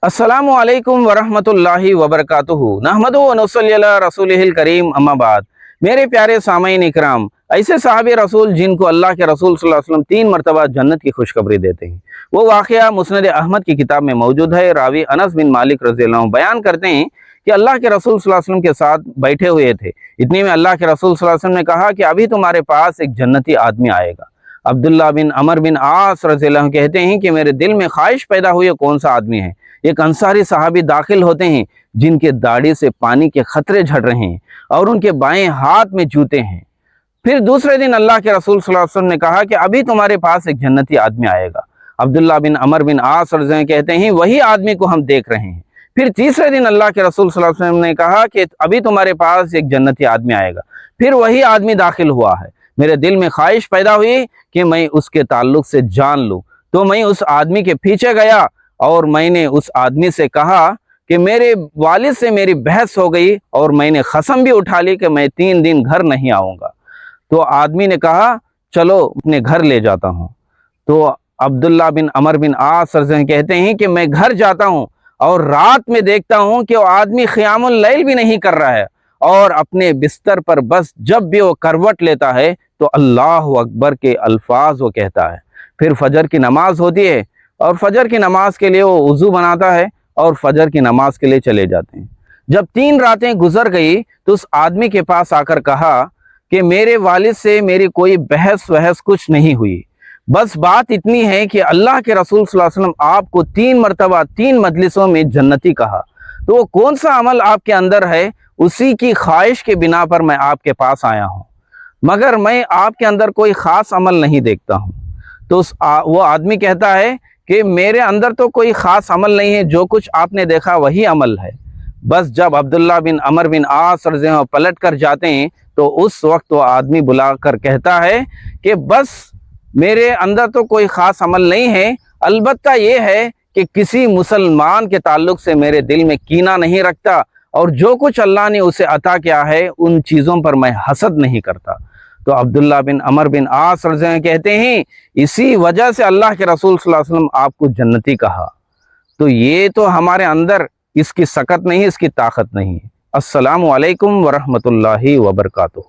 अस्सलामु अलैकुम वरहमतुल्लाहि वबरकातुहू नहमदु व नसल्ली अला रसूलिहिल करीम अम्मा बाद। मेरे प्यारे सामईन इकराम, ऐसे साहबे रसूल जिनको अल्लाह के रसूल सल्लल्लाहु अलैहि वसल्लम 3 मरतबा जन्नत की खुशखबरी देते हैं, वो वाक़या मुस्नद अहमद की किताब में मौजूद है। रावी अनस बिन मालिक रज़ियल्लाहु अन्हु बयान करते हैं कि अल्लाह के रसूल सल्लल्लाहु अलैहि वसल्लम के साथ बैठे हुए थे। इतने में अल्लाह के रसूल सल्लल्लाहु अलैहि वसल्लम ने कहा कि अभी तुम्हारे पास एक जन्नती आदमी आएगा। अब्दुल्ला बिन अमर बिन आस रज़ियल्लाहु अन्हु कहते हैं कि मेरे दिल में ख्वाहिश पैदा हुई, कौन सा आदमी है। एक अंसारी सहाबी दाखिल होते हैं जिनके दाढ़ी से पानी के खतरे झड़ रहे हैं और उनके बाएं हाथ में जूते हैं। फिर दूसरे दिन अल्लाह के रसूल सल्लल्लाहु अलैहि वसल्लम ने कहा कि अभी तुम्हारे पास एक जन्नती आदमी आएगा। अब्दुल्ला बिन अमर बिन आस रज़ियल्लाहु अन्हु कहते हैं वही आदमी को हम देख रहे हैं। फिर तीसरे दिन अल्लाह के रसूल सल्लल्लाहु अलैहि वसल्लम ने कहा कि अभी तुम्हारे पास एक जन्नती आदमी आएगा। फिर वही आदमी दाखिल हुआ है। मेरे दिल में ख्वाहिश पैदा हुई कि मैं उसके ताल्लुक से जान लूँ, तो मैं उस आदमी के पीछे गया और मैंने उस आदमी से कहा कि मेरे वालिद से मेरी बहस हो गई और मैंने कसम भी उठा ली कि मैं 3 दिन घर नहीं आऊँगा। तो आदमी ने कहा चलो अपने घर ले जाता हूँ। तो अब्दुल्ला बिन अमर बिन आस कहते हैं कि मैं घर जाता हूँ और रात में देखता हूँ कि वो आदमी क़ियामुल लैल भी नहीं कर रहा है और अपने बिस्तर पर बस जब भी वो करवट लेता है तो अल्लाह अकबर के अल्फाज वो कहता है। फिर फजर की नमाज होती है और फजर की नमाज के लिए वो वज़ू बनाता है और फजर की नमाज के लिए चले जाते हैं। जब 3 रातें गुजर गई तो उस आदमी के पास आकर कहा कि मेरे वालिद से मेरी कोई बहस वहस कुछ नहीं हुई, बस बात इतनी है कि अल्लाह के रसूल सल्लल्लाहु अलैहि वसल्लम आपको 3 मरतबा 3 मजलिसों में जन्नती कहा, तो वो कौन सा अमल आपके अंदर है, उसी की ख्वाहिश के बिना पर मैं आपके पास आया हूँ, मगर मैं आपके अंदर कोई ख़ास अमल नहीं देखता हूँ। तो वो आदमी कहता है कि मेरे अंदर तो कोई ख़ास अमल नहीं है, जो कुछ आपने देखा वही अमल है। बस जब अब्दुल्ला बिन अमर बिन आस रज़ियल्लाहु अन्हु पलट कर जाते हैं तो उस वक्त वो आदमी बुलाकर कहता है कि बस मेरे अंदर तो कोई ख़ास अमल नहीं है, अलबत्ता ये है कि किसी मुसलमान के ताल्लुक़ से मेरे दिल में कीना नहीं रखता और जो कुछ अल्लाह ने उसे अता किया है उन चीज़ों पर मैं हसद नहीं करता। तो अब्दुल्ला बिन अमर बिन आस रज़ियल्लाहु अन्हु कहते हैं इसी वजह से अल्लाह के रसूल सल्लल्लाहु अलैहि वसल्लम आपको जन्नती कहा। तो ये तो हमारे अंदर इसकी सकत नहीं, इसकी ताकत नहीं है। अस्सलामु अलैकुम वरहमतुल्लाहि वबरकातुहू।